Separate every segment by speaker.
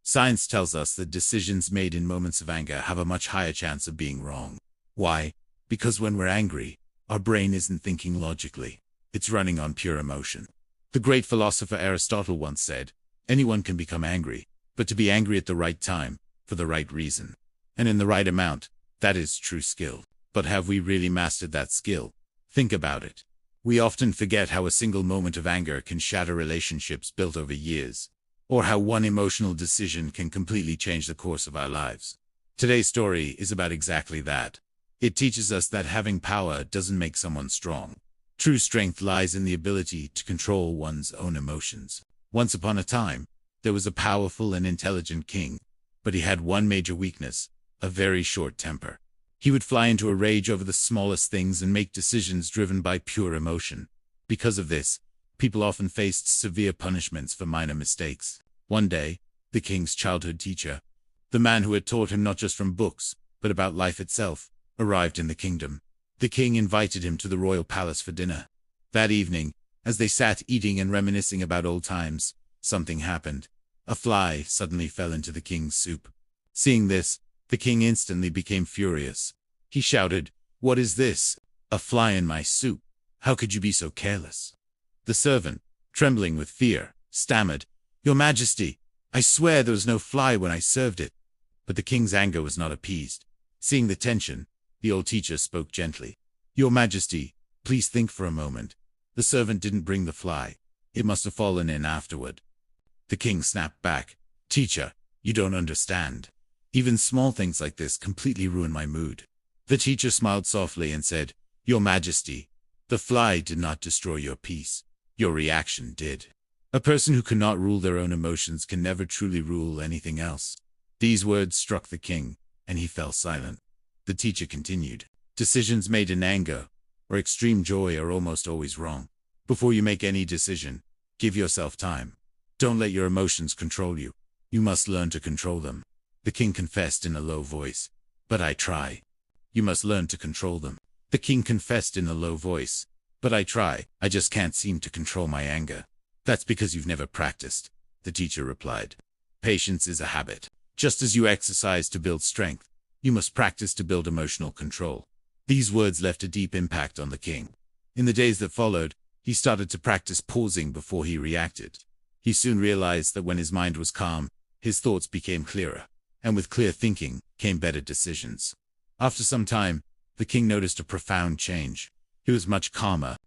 Speaker 1: Science tells us that decisions made in moments of anger have a much higher chance of being wrong. Why? Because when we're angry, our brain isn't thinking logically. It's running on pure emotion. The great philosopher Aristotle once said, anyone can become angry, but to be angry at the right time, for the right reason, and in the right amount, that is true skill. But have we really mastered that skill? Think about it. We often forget how a single moment of anger can shatter relationships built over years, or how one emotional decision can completely change the course of our lives. Today's story is about exactly that. It teaches us that having power doesn't make someone strong. True strength lies in the ability to control one's own emotions. Once upon a time, there was a powerful and intelligent king, but he had one major weakness, a very short temper. He would fly into a rage over the smallest things and make decisions driven by pure emotion. Because of this, people often faced severe punishments for minor mistakes. One day, the king's childhood teacher, the man who had taught him not just from books, but about life itself, arrived in the kingdom. The king invited him to the royal palace for dinner. That evening, as they sat eating and reminiscing about old times, something happened. A fly suddenly fell into the king's soup. Seeing this, the king instantly became furious. He shouted, "What is this? A fly in my soup? How could you be so careless?" The servant, trembling with fear, stammered, "Your Majesty, I swear there was no fly when I served it." But the king's anger was not appeased. Seeing the tension, the old teacher spoke gently. "Your Majesty, please think for a moment. The servant didn't bring the fly. It must have fallen in afterward." The king snapped back, "Teacher, you don't understand. Even small things like this completely ruin my mood." The teacher smiled softly and said, "Your Majesty, the fly did not destroy your peace. Your reaction did. A person who cannot rule their own emotions can never truly rule anything else." These words struck the king, and he fell silent. The teacher continued, "Decisions made in anger or extreme joy are almost always wrong. Before you make any decision, give yourself time. Don't let your emotions control you. You must learn to control them." The king confessed in a low voice, "But I try." "You must learn to control them." The king confessed in a low voice, "But I try. I just can't seem to control my anger." "That's because you've never practiced," the teacher replied. "Patience is a habit. Just as you exercise to build strength, you must practice to build emotional control." These words left a deep impact on the king. In the days that followed, he started to practice pausing before he reacted. He soon realized that when his mind was calm, his thoughts became clearer, and with clear thinking came better decisions. After some time, the king noticed a profound change. He was much calmer.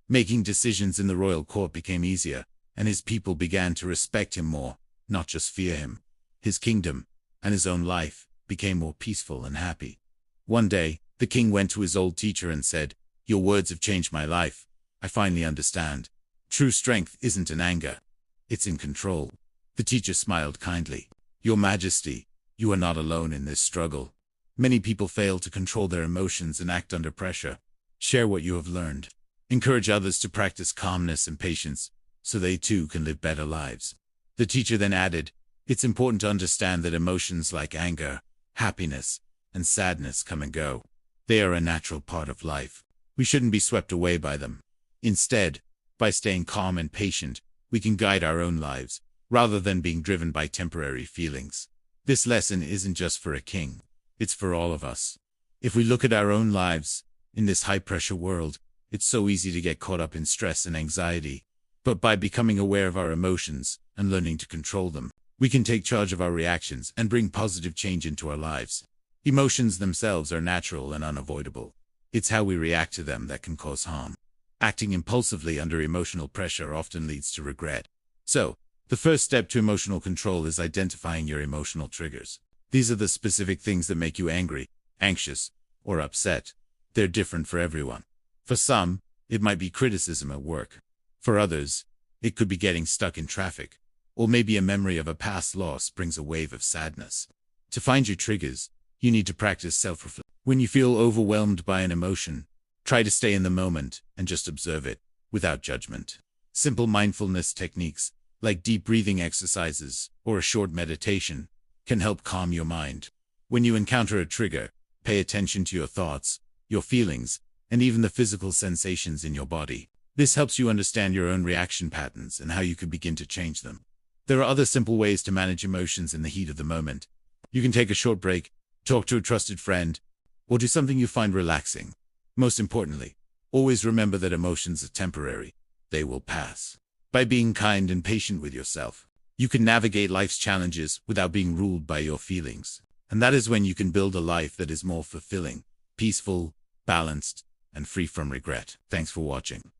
Speaker 1: Making decisions in the royal court became easier, and his people began to respect him more, not just fear him. His kingdom, and his own life, became more peaceful and happy. One day, the king went to his old teacher and said, "Your words have changed my life. I finally understand. True strength isn't in anger. It's in control." The teacher smiled kindly. "Your Majesty, you are not alone in this struggle. Many people fail to control their emotions and act under pressure. Share what you have learned. Encourage others to practice calmness and patience, so they too can live better lives." The teacher then added, "It's important to understand that emotions like anger, happiness, and sadness come and go. They are a natural part of life. We shouldn't be swept away by them. Instead, by staying calm and patient, we can guide our own lives, rather than being driven by temporary feelings." This lesson isn't just for a king. It's for all of us. If we look at our own lives, in this high-pressure world, it's so easy to get caught up in stress and anxiety. But by becoming aware of our emotions and learning to control them, we can take charge of our reactions and bring positive change into our lives. Emotions themselves are natural and unavoidable. It's how we react to them that can cause harm. Acting impulsively under emotional pressure often leads to regret. So, the first step to emotional control is identifying your emotional triggers. These are the specific things that make you angry, anxious, or upset. They're different for everyone. For some, it might be criticism at work. For others, it could be getting stuck in traffic, or maybe a memory of a past loss brings a wave of sadness. To find your triggers, you need to practice self-reflection. When you feel overwhelmed by an emotion, try to stay in the moment and just observe it, without judgment. Simple mindfulness techniques, like deep breathing exercises or a short meditation, can help calm your mind. When you encounter a trigger, pay attention to your thoughts, your feelings, and even the physical sensations in your body. This helps you understand your own reaction patterns and how you can begin to change them. There are other simple ways to manage emotions in the heat of the moment. You can take a short break, talk to a trusted friend, or do something you find relaxing. Most importantly, always remember that emotions are temporary. They will pass. By being kind and patient with yourself, you can navigate life's challenges without being ruled by your feelings. And that is when you can build a life that is more fulfilling, peaceful, balanced, and free from regret. Thanks for watching.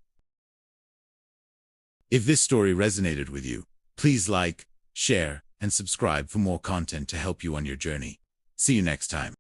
Speaker 1: If this story resonated with you, please like, share, and subscribe for more content to help you on your journey. See you next time.